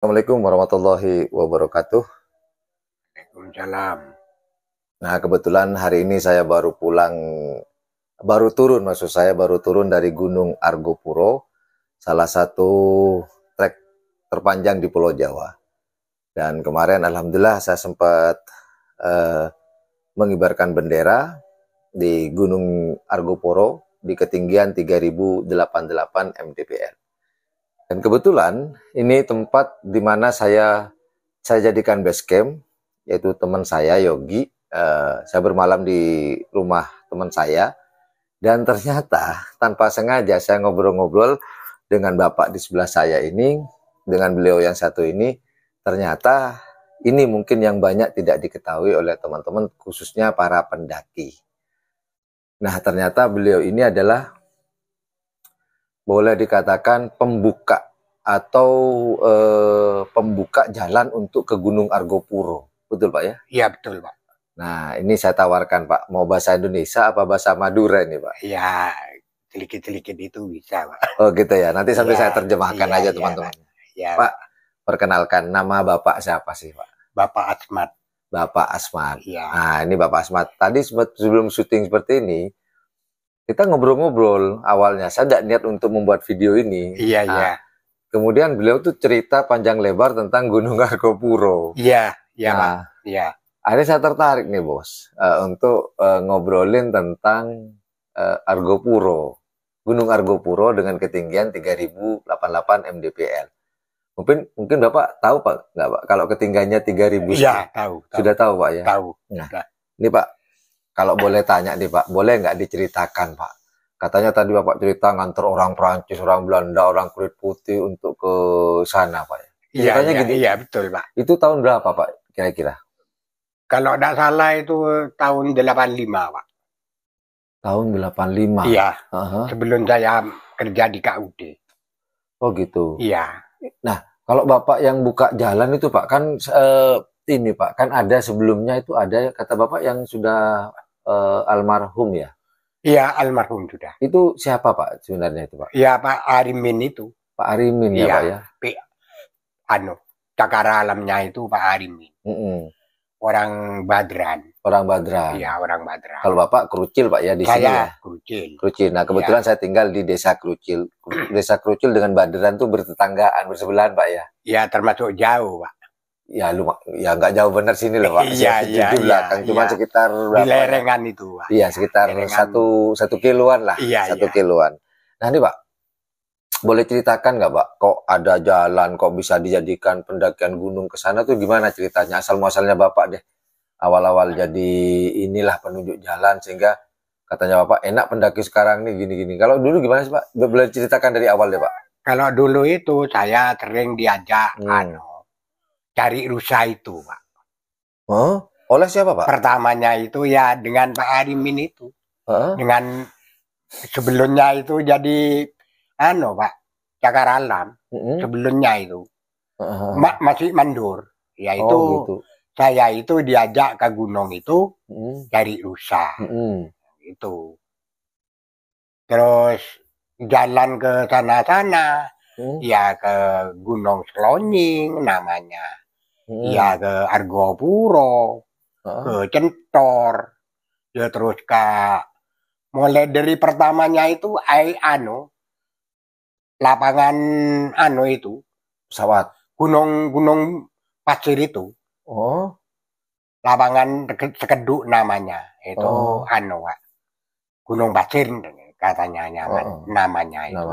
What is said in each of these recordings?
Assalamualaikum warahmatullahi wabarakatuh. Waalaikumsalam. Nah, kebetulan hari ini saya baru pulang, baru turun dari Gunung Argopuro, salah satu trek terpanjang di Pulau Jawa. Dan kemarin alhamdulillah saya sempat eh, mengibarkan bendera di Gunung Argopuro di ketinggian 3088 mdpl. Dan kebetulan ini tempat di mana saya jadikan base camp, yaitu teman saya Yogi. Saya bermalam di rumah teman saya, dan ternyata tanpa sengaja saya ngobrol-ngobrol dengan bapak di sebelah saya ini, dengan beliau yang satu ini. Ternyata ini mungkin yang banyak tidak diketahui oleh teman-teman, khususnya para pendaki. Nah, ternyata beliau ini adalah, boleh dikatakan, pembuka atau pembuka jalan untuk ke Gunung Argopuro. Betul Pak ya? Iya betul Pak. Nah, ini saya tawarkan Pak, mau bahasa Indonesia apa bahasa Madura ini Pak? Ya sedikit-sedikit itu bisa Pak. Oh gitu ya, nanti sambil Ya, saya terjemahkan iya, aja iya, teman-teman. Ya, Pak, perkenalkan, nama Bapak siapa sih Pak? Bapak Asmat. Bapak Asmat. Ya, Nah, ini Bapak Asmat. Tadi sebelum syuting seperti ini, kita ngobrol-ngobrol awalnya. Saya tidak niat untuk membuat video ini. iya, Nah, iya, kemudian beliau tuh cerita panjang lebar tentang Gunung Argopuro. iya, iya Pak. Nah, Iya, akhirnya saya tertarik nih bos, untuk ngobrolin tentang Argopuro. Gunung Argopuro dengan ketinggian 3088 mdpl. Mungkin Bapak tahu Pak, nggak Pak, kalau ketinggiannya 3000? iya tahu. Sudah tahu Pak ya? Tahu. Nah, Sudah. ini Pak, kalau boleh tanya nih Pak, boleh nggak diceritakan Pak? Katanya tadi Bapak cerita nganter orang Perancis, orang Belanda, orang kulit putih untuk ke sana Pak ya? Iya, Ceritanya iya, gini, iya betul Pak. itu tahun berapa Pak kira-kira? Kalau tidak salah itu tahun 85 Pak. Tahun 85. Iya, Aha. sebelum saya kerja di KUD. Oh gitu. Iya, Nah, kalau Bapak yang buka jalan itu Pak, kan ini Pak, kan ada sebelumnya itu ada kata Bapak yang sudah almarhum ya. iya almarhum sudah. Itu siapa Pak sebenarnya itu Pak? Iya Pak Arimin itu. Pak Arimin ya Iya, Pak ya? cakara alamnya itu Pak Arimin. Mm-mm. Orang Badran. Orang Badran. Iya, orang Badran. Kalau Bapak Krucil Pak ya di sini ya? Saya Krucil. Krucil. Nah, kebetulan saya tinggal di Desa Krucil. Desa Krucil dengan Badran tuh bertetanggaan, bersebelahan Pak ya? Ya, termasuk jauh, Pak. Ya, ya nggak jauh benar sini loh Pak. Iya, Di iya, belakang, cuma iya. sekitar Di berapa ya? lereng itu, Pak. Iya, sekitar Lerengan. satu kiloan lah. Iya, Satu iya. kiloan. Nah, ini Pak, boleh ceritakan nggak Pak, kok ada jalan, kok bisa dijadikan pendakian gunung ke sana tuh gimana ceritanya? Asal-muasalnya Bapak deh. Awal-awal jadi inilah penunjuk jalan, sehingga katanya Bapak enak pendaki sekarang nih gini-gini. Kalau dulu gimana sih Pak? Boleh ceritakan dari awal deh Pak. Kalau dulu itu saya sering diajak cari rusa itu, Pak. Oh, oleh siapa Pak? Pertamanya itu ya dengan Pak Arimin itu. Huh? Dengan sebelumnya itu jadi Pak, cakar alam. Sebelumnya itu. Masih mandur. Ya itu gitu. saya itu diajak ke gunung itu cari rusa. Itu. Terus jalan ke sana-sana, ya ke Gunung Selonying namanya, ya ke Argopuro, ke Centor, ya terus ke mulai dari pertamanya itu lapangan itu pesawat, gunung pasir itu. Oh, lapangan Sekeduk namanya itu Pak. Gunung pasir katanya namanya itu.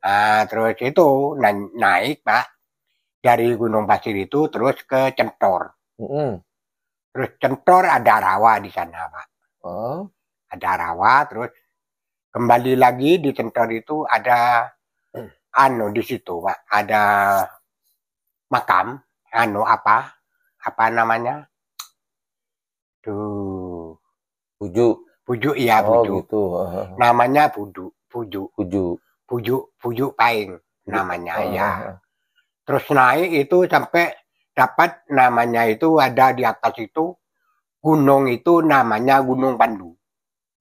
Nah, terus itu naik Pak dari Gunung Pasir itu terus ke Centor. Terus Centor ada rawa di sana Pak. Ada rawa, terus kembali lagi di Centor itu ada di situ Pak, ada makam apa namanya? Pujuk ya, Pujuk. Gitu. Namanya Pujuk Paing namanya ya. Terus naik itu sampai dapat namanya itu ada di atas itu gunung itu namanya Gunung Pandu.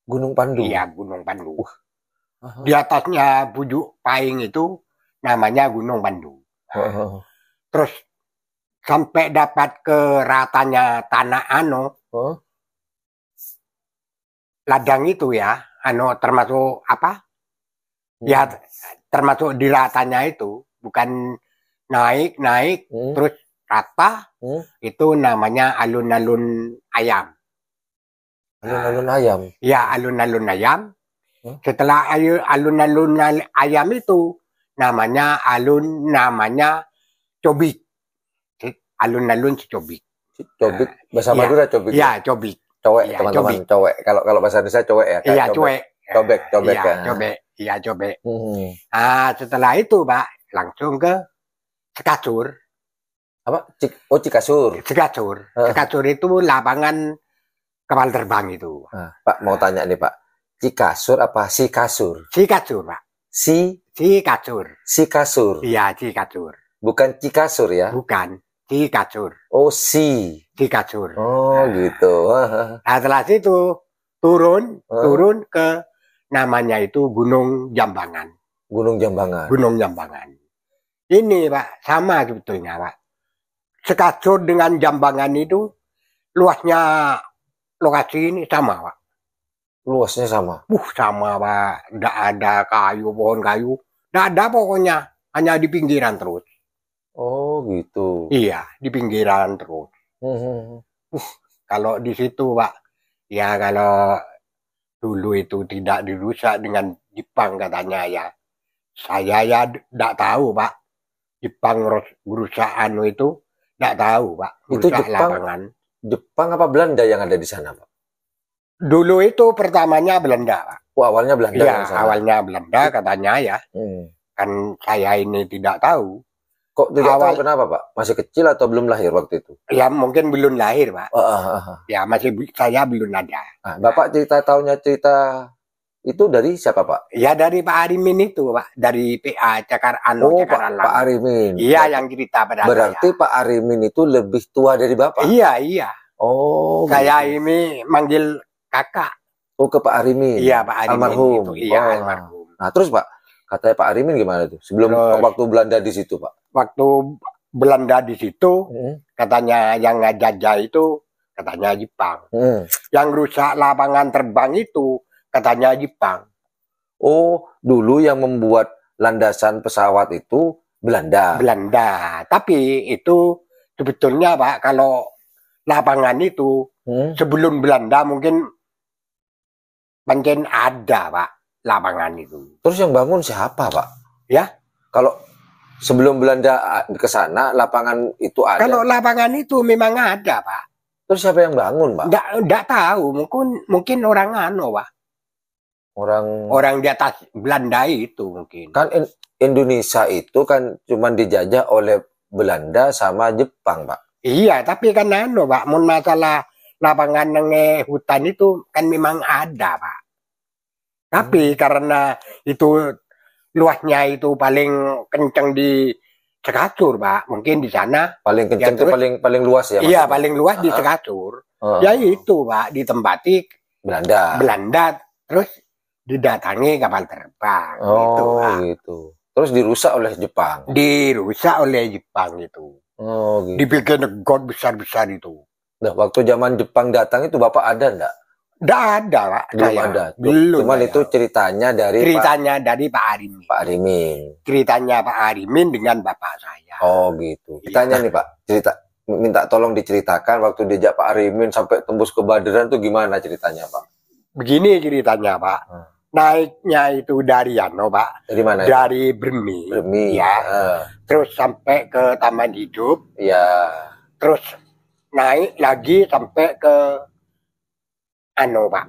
Gunung Pandu. Iya, Gunung Pandu. Di atasnya Pujuk Paing itu namanya Gunung Pandu. terus sampai dapat ke ratanya tanah ladang itu ya, termasuk apa? Ya termasuk di ratanya itu, bukan naik terus rata, itu namanya alun-alun ayam. Alun-alun ayam. Ya, alun-alun ayam. Setelah alun-alun ayam itu namanya cobik. Alun-alun cobik. Cobik bahasa Madura cobik. Iya, cobik. Cowek, ya, teman-teman, cowek. Kalau bahasa Indonesia cowek ya. Iya, cowek. Cobek ya. Ya. Cobek. Iya, cobek. Nah, setelah itu, Pak, langsung ke Cikasur. Apa? Cikasur. Cikasur. Cikasur itu lapangan kapal terbang itu. Pak, mau tanya nih, Pak. Cikasur apa Sikasur? Cikasur, Pak. Cikasur. Sikasur. Iya, Cikasur. Bukan Cikasur ya? Bukan. Cikasur. Oh, Cikasur. Oh, gitu. Nah, setelah itu turun ke namanya itu Gunung Jambangan. Gunung Jambangan. Gunung Jambangan. Ini, Pak, sama sebetulnya, Pak. Cikasur dengan Jambangan itu luasnya lokasi ini sama, Pak. Luasnya sama? Sama, Pak. Nggak ada pohon kayu. Nggak ada pokoknya. Hanya di pinggiran terus. Oh, gitu. Iya, di pinggiran terus. Kalau di situ, Pak, ya kalau dulu itu tidak dirusak dengan Jepang katanya ya. Saya ya tidak tahu, Pak. Jepang merusak itu tidak tahu, Pak. Itu Jepang apa Belanda yang ada di sana, Pak? Dulu itu pertamanya Belanda, Pak. Awalnya Belanda. Ya, awalnya Belanda katanya ya. Kan saya ini tidak tahu. Kok tidak tahu kenapa, Pak? Masih kecil atau belum lahir waktu itu? Ya mungkin belum lahir, Pak. Ya saya belum ada. Bapak cerita itu dari siapa, Pak? Ya dari Pak Arimin itu, Pak. Dari PA Cakaran. Pak Arimin. Iya, yang cerita pada Berarti saya. Pak Arimin itu lebih tua dari Bapak? Iya. Oh. Saya ini manggil kakak. Oh, ke Pak Arimin. Iya, Pak Arimin. Almarhum. Itu. Iya, almarhum. Nah, terus Pak, katanya Pak Arimin gimana tuh? Waktu Belanda di situ, Pak? Waktu Belanda di situ, katanya yang ngajajah itu katanya Jepang. Yang rusak lapangan terbang itu katanya Jepang. Oh, dulu yang membuat landasan pesawat itu Belanda. Tapi itu sebetulnya, Pak, kalau lapangan itu sebelum Belanda mungkin ada, Pak, lapangan itu. Terus yang bangun siapa, Pak? Ya, kalau sebelum Belanda ke sana lapangan itu ada. Kalau lapangan itu memang ada, Pak. Terus siapa yang bangun, Pak? Nggak tahu, mungkin orang Pak. Orang di atas Belanda itu mungkin. Kan Indonesia itu kan cuma dijajah oleh Belanda sama Jepang, Pak. Iya, tapi kan Pak, masalah lapangan hutan itu kan memang ada, Pak. Tapi karena itu luasnya itu paling kencang di Cikasur, Pak. Mungkin di sana paling kencang itu paling luas ya. Iya, paling luas di Cikasur. Ya itu, Pak, ditempati Belanda terus didatangi kapal terbang. Gitu. Terus dirusak oleh Jepang. Itu. Gitu. Dibikin got besar-besar itu. Nah, waktu zaman Jepang datang itu Bapak ada enggak? Nggak ada, Pak. Belum ada. Belum. Cuman itu ceritanya dari Pak Arimin. Pak Arimin. Ceritanya Pak Arimin dengan bapak saya. Oh, gitu. Tanya nih, Pak. Minta tolong diceritakan waktu diajak Pak Arimin sampai tembus ke Baderan itu gimana ceritanya, Pak? Begini ceritanya, Pak. Naiknya itu dari Pak. Dari mana? Dari Bermi. Ya. Terus sampai ke Taman Hidup. Ya. Terus naik lagi sampai ke Pak.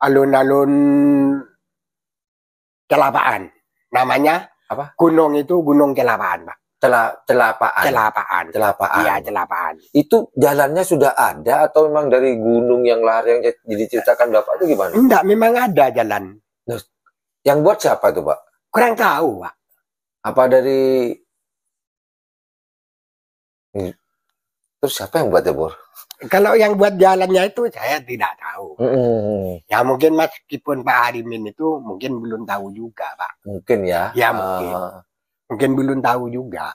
Alun-alun Kelapaan. Namanya apa? Gunung itu Gunung Kelapaan, Pak. Celapaan. Iya, Celapaan. Itu jalannya sudah ada atau memang dari gunung yang lahir yang diceritakan Bapak itu gimana? Enggak, memang ada jalan. Yang buat siapa tuh, Pak? Kurang tahu, Pak. Apa dari terus siapa yang buat ya, Bor? Kalau yang buat jalannya itu saya tidak tahu. Ya mungkin meskipun Pak Arimin itu mungkin belum tahu juga, Pak. Mungkin ya. Ya mungkin. mungkin belum tahu juga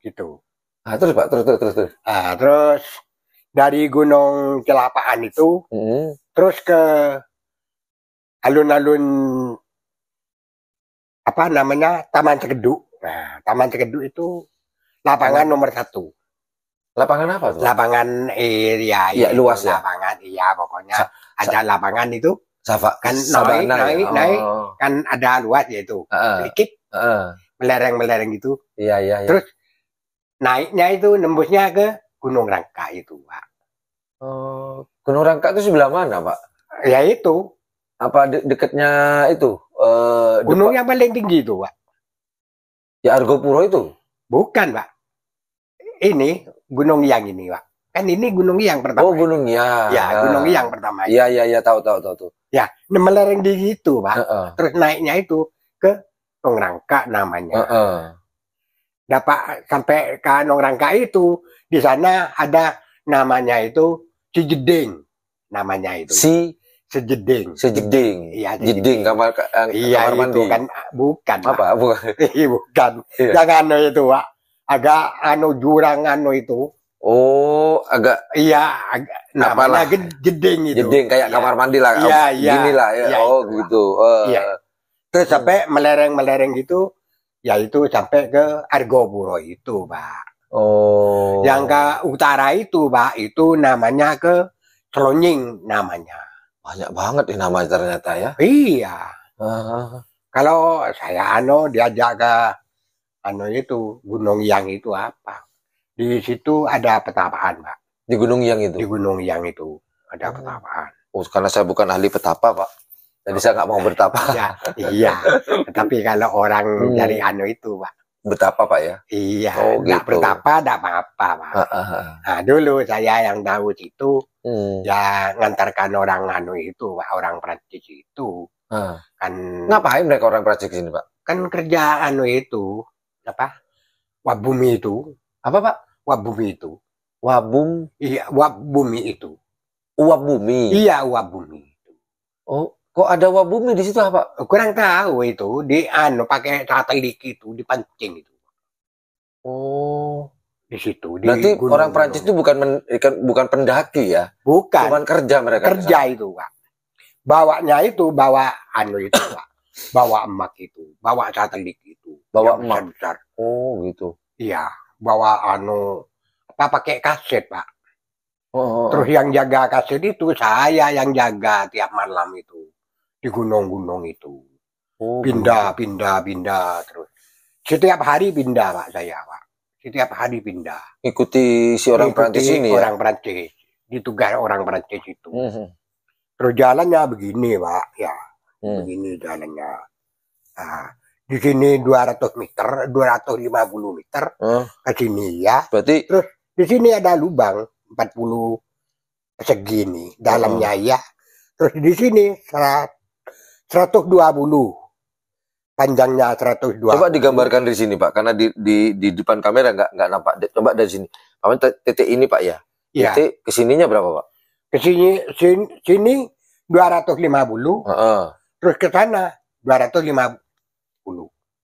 gitu. Nah, terus Pak, terus. Nah, terus dari Gunung Celapaan itu terus ke alun-alun apa namanya Taman Sekeduk. Nah, Taman Sekeduk itu lapangan nomor 1. Lapangan apa tuh? Lapangan ya luas ya. Lapangan pokoknya ada lapangan itu. Kan naik kan ada luas yaitu sedikit melereng gitu. Iya. Terus naiknya itu nembusnya ke Gunung Rangka itu, Pak. Oh, Gunung Rangka itu sebelah mana, Pak? Ya itu. Apa dekatnya itu? Gunung yang paling tinggi itu, Pak. Ya Argopuro itu? Bukan, Pak. Ini Gunung Yang ini, Pak. Kan ini Gunung Yang pertama. Oh, Gunung Yang. Ya, Gunung Yang pertama. Iya, tahu. Ya, melereng di situ, Pak. Terus naiknya itu ke Gunung Rangka namanya. Dapat sampai ke Gunung Rangka itu, di sana ada namanya itu Cijeding. Namanya itu. Sejeding. Iya, jeding kamar mandi. Itu kan bukan. Apa? Bukan. Iya. Yang itu, Pak. Agak jurang itu. Oh, agak namanya jeding itu. Jeding kayak kamar mandi lah. Ginilah ya. Gitu. Iya. Terus sampai melereng gitu, yaitu sampai ke Argopuro itu, Pak. Oh. Yang ke utara itu, Pak, itu namanya ke Selonying namanya. Banyak banget nih namanya ternyata ya. Iya. Kalau saya diajak ke itu Gunung Yang itu apa? Di situ ada petapaan, Pak. Di Gunung Yang itu? Di Gunung Yang itu ada petapaan. Oh, karena saya bukan ahli petapa, Pak. Jadi saya nggak mau bertapa. Iya. Tapi kalau orang dari itu, Pak. Betapa, Pak ya? Iya. Nggak bertapa, nggak apa-apa, Pak. Nah, dulu saya yang tahu situ, ya ngantarkan orang itu, Pak. Orang Prancis itu. Kan. Ngapain mereka orang Prancis ini, Pak? Kan kerja itu, apa? Wabumi itu. Apa, Pak? Wabumi itu. Wabum? Iya, Wabumi itu. Uap bumi? Iya, Uap bumi. Oh, kok ada uap bumi di situ, Pak? Kurang tahu itu. Di pakai satelit itu, dipancing itu. Oh. Di situ. Berarti orang Prancis itu bukan pendaki ya? Bukan. Cuman kerja mereka. Kerja itu, Pak. Bawanya itu, bawa itu, Pak. Bawa emak itu. Bawa satelit itu. Bawa emak? Besar. Oh, gitu. Iya. Bawa pakai kaset, Pak. Terus yang jaga kaset itu saya yang jaga tiap malam itu di gunung-gunung itu. Pindah terus. Setiap hari pindah, Pak, saya, Pak. Setiap hari pindah. Ikuti si orang Prancis ini ya? Orang Prancis. Ditugas orang Prancis itu. Terus jalannya begini, Pak, ya. Begini jalannya. Nah, di sini 200 meter, 250 meter ke sini ya. Berarti terus di sini ada lubang 40 segini dalamnya ya. Terus di sini 120 panjangnya 120. Coba digambarkan di sini, Pak, karena di depan kamera nggak nampak. Coba dari sini. Titik ini, Pak ya. Titik kesininya berapa, Pak? Ke sini 250. Terus ke sana 250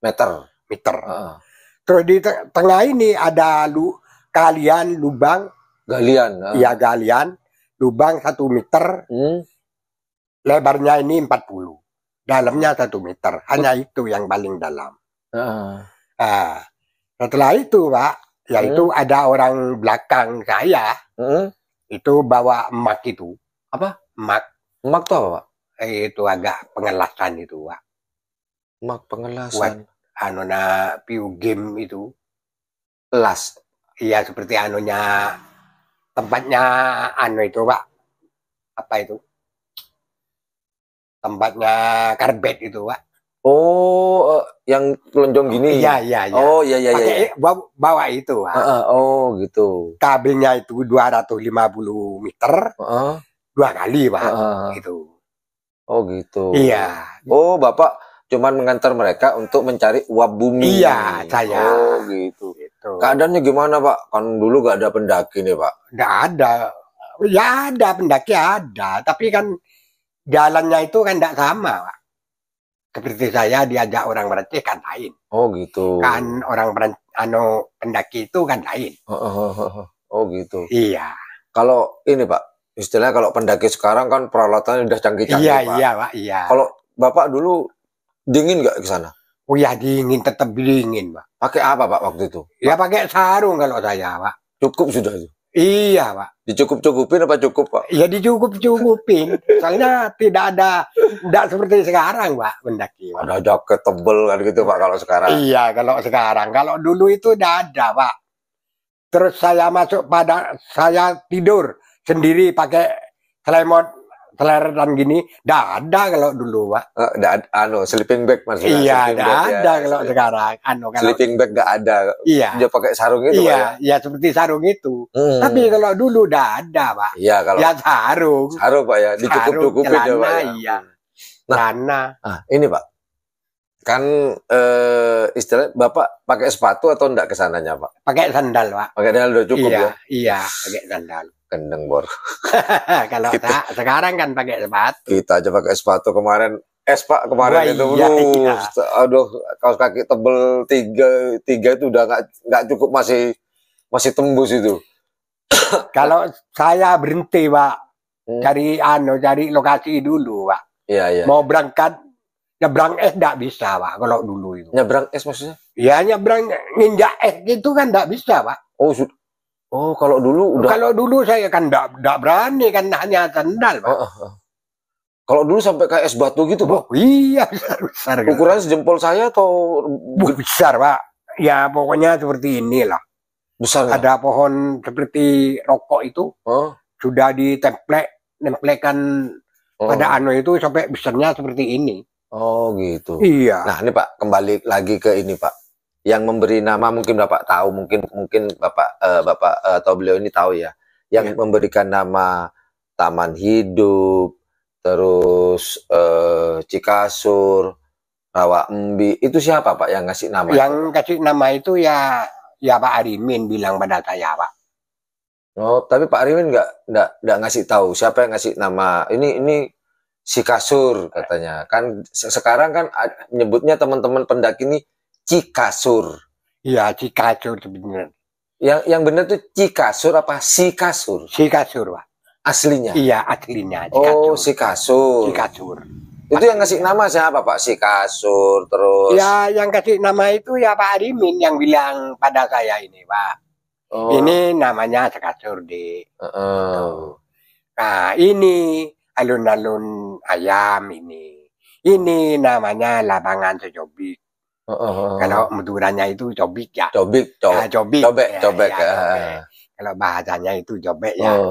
meter. Terus di tengah ini ada lubang. Galian. Iya, galian. Lubang 1 meter. Lebarnya ini 40. Dalamnya 1 meter. Hanya itu yang paling dalam. Nah, setelah itu, Pak, yaitu ada orang belakang saya. Itu bawa emak itu. Apa? Emak. Emak itu apa, Pak? Itu agak pengelasan itu, Pak. Emak pengelasan. Buat view game itu. Las. Iya, seperti tempatnya itu, Pak. Apa itu? Tempatnya karbet itu, Pak. Oh, yang lonjong gini. Iya. Oh, iya. Bawa itu, Pak. Oh, gitu. Kabelnya itu 250 meter. 2 kali, Pak. Itu. Oh, gitu. Iya. Oh, Bapak cuman mengantar mereka untuk mencari uap bumi. Iya, saya. Oh, gitu. Keadaannya gimana, Pak? Kan dulu gak ada pendaki nih, Pak. Nggak ada. Ya ada, pendaki ada. Tapi kan jalannya itu kan nggak sama, Pak. seperti saya diajak orang Aceh kan lain. Oh gitu. Kan orang pendaki itu kan lain. Oh gitu. Iya. Kalau ini Pak, istilahnya kalau pendaki sekarang kan peralatannya udah canggih-canggih Iya, Pak. iya Pak, iya. Kalau Bapak dulu dingin nggak ke sana? Oh ya dingin, tetap dingin Pak. Pakai apa Pak waktu itu? Ya pakai sarung kalau saya Pak. Cukup sudah itu? Iya Pak. Dicukup-cukupin apa cukup Pak? Ya dicukup-cukupin. Soalnya tidak seperti sekarang Pak mendaki. Pak. Ada jaket tebel kan gitu Pak kalau sekarang? Iya kalau sekarang. Kalau dulu itu tidak ada Pak. Terus saya saya tidur sendiri pakai selimut seleretan gini, tidak ada kalau dulu Pak. Sleeping bag maksudnya. Iya, tidak ada kalau sekarang. Kalau sleeping bag nggak ada. Iya. Dia pakai sarung itu iya, Pak ya? Iya, seperti sarung itu. Tapi kalau dulu tidak ada Pak. Iya kalau. Ya sarung. Sarung Pak ya, dicukup-cukupin ya Pak ya. Iya. Nah, ini Pak. Kan istilah Bapak pakai sepatu atau enggak ke sananya Pak? Pakai sandal Pak. Pakai sandal udah cukup iya, ya? Iya, pakai sandal. Kendeng bor. Kalau sekarang kan pakai sepatu. Kita aja pakai sepatu kemarin. Pak kemarin. Wah, itu. Iya. Aduh, kaos kaki tebel tiga itu udah nggak cukup, masih tembus itu. Kalau saya berhenti Pak, cari lokasi dulu Pak. Iya. Mau berangkat nyebrang enggak bisa Pak kalau dulu itu. Nyebrang maksudnya? Ya nyebrang nginjak itu kan enggak bisa Pak. Oh, kalau dulu udah. Kalau dulu saya kan enggak berani kan hanya sandal Pak. Kalau dulu sampai kayak es batu gitu Pak? Oh, iya besar. Ukurannya sejempol saya atau besar Pak? Ya pokoknya seperti inilah. Besar. Ada pohon seperti rokok itu sudah ditempelkan pada itu sampai besarnya seperti ini. Oh gitu. Iya. Nah ini Pak, kembali lagi ke ini Pak. Yang memberi nama mungkin Bapak tahu, mungkin Bapak atau beliau ini tahu ya. Yang memberikan nama Taman Hidup, terus Cikasur, Rawa Embi, itu siapa Pak yang ngasih nama? Yang kasih nama itu ya Pak Arimin bilang pada saya Pak. Oh, tapi Pak Arimin nggak ngasih tahu siapa yang ngasih nama ini Cikasur katanya. Kan sekarang kan nyebutnya teman-teman pendaki ini Cikasur. Iya, Cikasur sebenarnya. Yang benar tuh Cikasur apa Sikasur? Sikasur, Pak. Aslinya? Iya, aslinya. Cikasur. Oh, Sikasur. Sikasur. Itu yang ngasih nama siapa Pak? Sikasur terus? Ya, yang kasih nama itu ya Pak Arimin yang bilang pada saya ini, Pak. Oh. Ini namanya Sikasur, Dik. Nah, ini alun-alun ayam ini. Ini namanya lapangan secobik. Kalau Maduranya itu cobik ya. Cobik. Cobek. Kalau bahasanya itu cobek ya.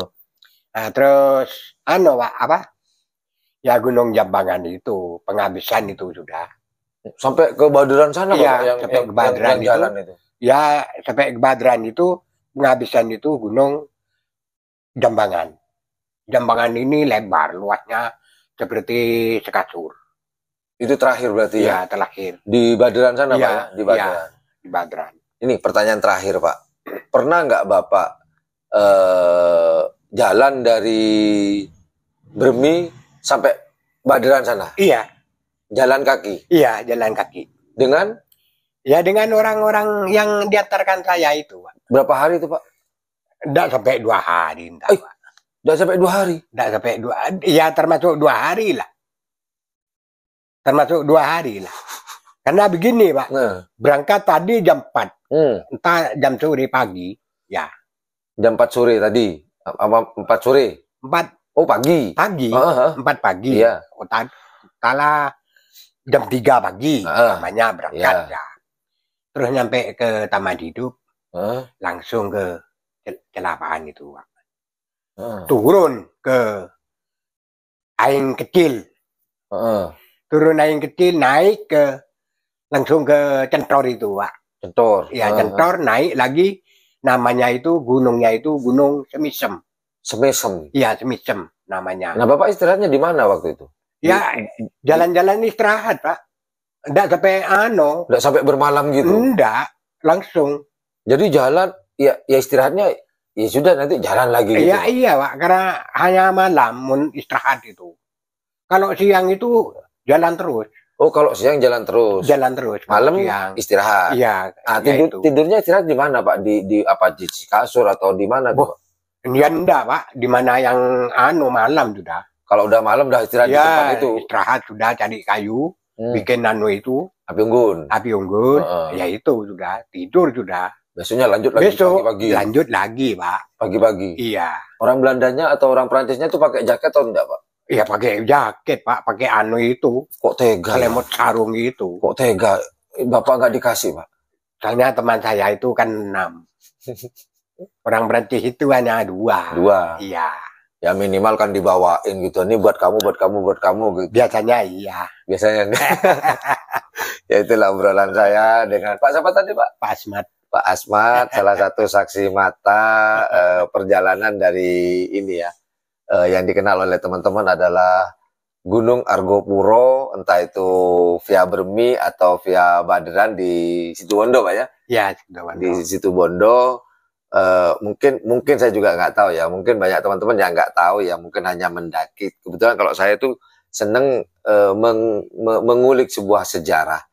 Nah, terus Pak, apa? Ya Gunung Jambangan itu, penghabisan itu sudah. Sampai ke Badran sana ya, Pak? Sampai ke Badran itu. Ya, sampai ke Badran itu, penghabisan itu Gunung Jambangan. Jambangan ini lebar, luasnya seperti Sekasur. Itu terakhir berarti ya? Iya, terakhir. Di Badran sana, ya, Pak ya? Di Badran. Ya, di Badran. Ini pertanyaan terakhir, Pak. Pernah nggak Bapak jalan dari Bermi sampai Badran sana? Iya. Jalan kaki? Iya, jalan kaki. Dengan? Ya, dengan orang-orang yang diantarkan saya itu, Pak. Berapa hari itu, Pak? Nggak sampai 2 hari, entah, Pak. Nggak sampai 2 hari? Nggak sampai 2 hari. Ya, termasuk 2 hari lah. Termasuk 2 hari lah. Karena begini Pak, berangkat tadi jam 4, entah jam sore pagi, ya. Jam 4 sore tadi, apa 4 sore? 4. Oh pagi. Pagi, 4 pagi. Iya. Kala jam 3 pagi, namanya berangkat ya. Terus nyampe ke Taman Hidup, langsung ke Celapaan itu Pak. Turun ke Aing Kecil. Turun Aing Kecil, naik langsung ke Centor itu, Pak. Centor? Ya, Centor, naik lagi, namanya itu, gunungnya itu Gunung Semisem. Semisem? Iya, Semisem namanya. Nah, Bapak istirahatnya di mana waktu itu? Ya, jalan-jalan istirahat, Pak. Nggak sampai Nggak sampai bermalam gitu? Nggak, langsung. Jadi jalan, ya istirahatnya, ya sudah nanti jalan lagi gitu? Iya, Pak, karena hanya malam istirahat itu. Kalau siang itu jalan terus. Oh, kalau siang jalan terus. Jalan terus. Malam siang. istirahat. Iya. Ah, ya tidurnya istirahat di mana, Pak? Di apa, di kasur atau di mana tuh, Pak? Ya enggak, Pak. Di mana yang malam sudah. Kalau udah malam udah istirahat di tempat itu. Istirahat sudah, cari kayu, bikin itu. Api unggun. Api unggun. Ya itu sudah, tidur sudah. Besoknya lanjut lagi pagi-pagi. Lanjut lagi, Pak. Pagi-pagi. Iya. Orang Belandanya atau orang Perancisnya tuh pakai jaket atau enggak, Pak? Iya, pakai jaket, Pak. Pakai itu. Kok tega? Selimut sarung itu. Kok tega? Bapak nggak dikasih, Pak? Soalnya teman saya itu kan 6. Orang Perancis itu hanya 2. 2. Iya. Ya minimal kan dibawain gitu. Ini buat kamu, buat kamu, buat kamu gitu. Biasanya iya. Biasanya. Ya itulah obrolan saya dengan Pak siapa tadi, Pak? Pak Asmat. Pak Asmat, salah satu saksi mata perjalanan dari ini ya. Yang dikenal oleh teman-teman adalah Gunung Argopuro, entah itu via Bermi atau via Baderan di Situbondo, Pak ya? Ya, Situbondo. Di Situbondo. Mungkin saya juga nggak tahu ya, mungkin banyak teman-teman yang nggak tahu ya, mungkin hanya mendaki. Kebetulan kalau saya tuh seneng mengulik sebuah sejarah,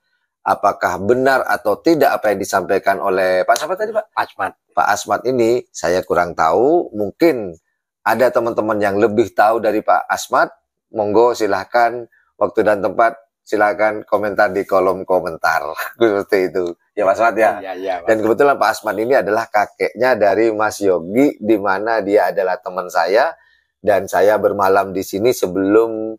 apakah benar atau tidak apa yang disampaikan oleh Pak siapa tadi, Pak? Asmat. Pak Asmat ini saya kurang tahu, mungkin ada teman-teman yang lebih tahu dari Pak Asmat. Monggo silahkan, waktu dan tempat silahkan komentar di kolom komentar. Seperti itu. Ya Pak Asmat ya. Ya, Dan kebetulan Pak Asmat ini adalah kakeknya dari Mas Yogi, di mana dia adalah teman saya dan saya bermalam di sini sebelum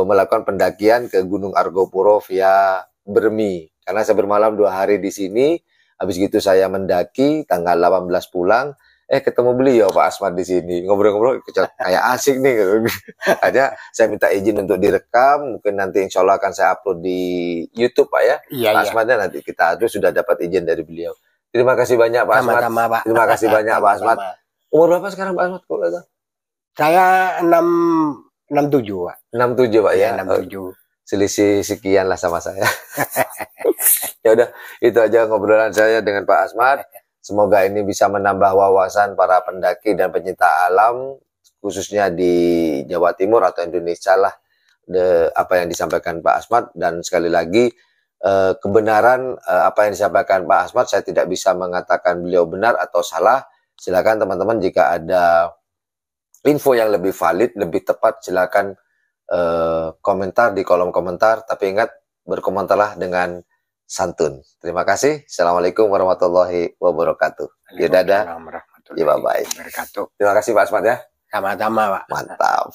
melakukan pendakian ke Gunung Argopuro via Bermi. Karena saya bermalam 2 hari di sini, habis gitu saya mendaki tanggal 18 pulang. Ketemu beliau Pak Asmat di sini, ngobrol-ngobrol kayak asik nih gitu. Hanya saya minta izin untuk direkam, mungkin nanti insya Allah akan saya upload di YouTube, Pak ya. Iya, Pak Asmatnya nanti kita aduh sudah dapat izin dari beliau. Terima kasih banyak Pak Asmat. Sama-sama, Pak. Terima kasih banyak Pak Asmat. Umur berapa sekarang Pak Asmat? Saya 67, Pak. 67 Pak ya. 67. Selisih sekian lah sama saya. Ya udah, itu aja ngobrolan saya dengan Pak Asmat. Semoga ini bisa menambah wawasan para pendaki dan pencinta alam, khususnya di Jawa Timur atau Indonesia lah, apa yang disampaikan Pak Asmat. Dan sekali lagi, kebenaran apa yang disampaikan Pak Asmat, saya tidak bisa mengatakan beliau benar atau salah. Silakan teman-teman jika ada info yang lebih valid, lebih tepat, silakan komentar di kolom komentar. Tapi ingat, berkomentarlah dengan santun. Terima kasih. Assalamualaikum warahmatullahi wabarakatuh. Ya dadah. Ya bye-bye. Terima kasih Pak Asmat ya. Sama-sama, Pak. Mantap.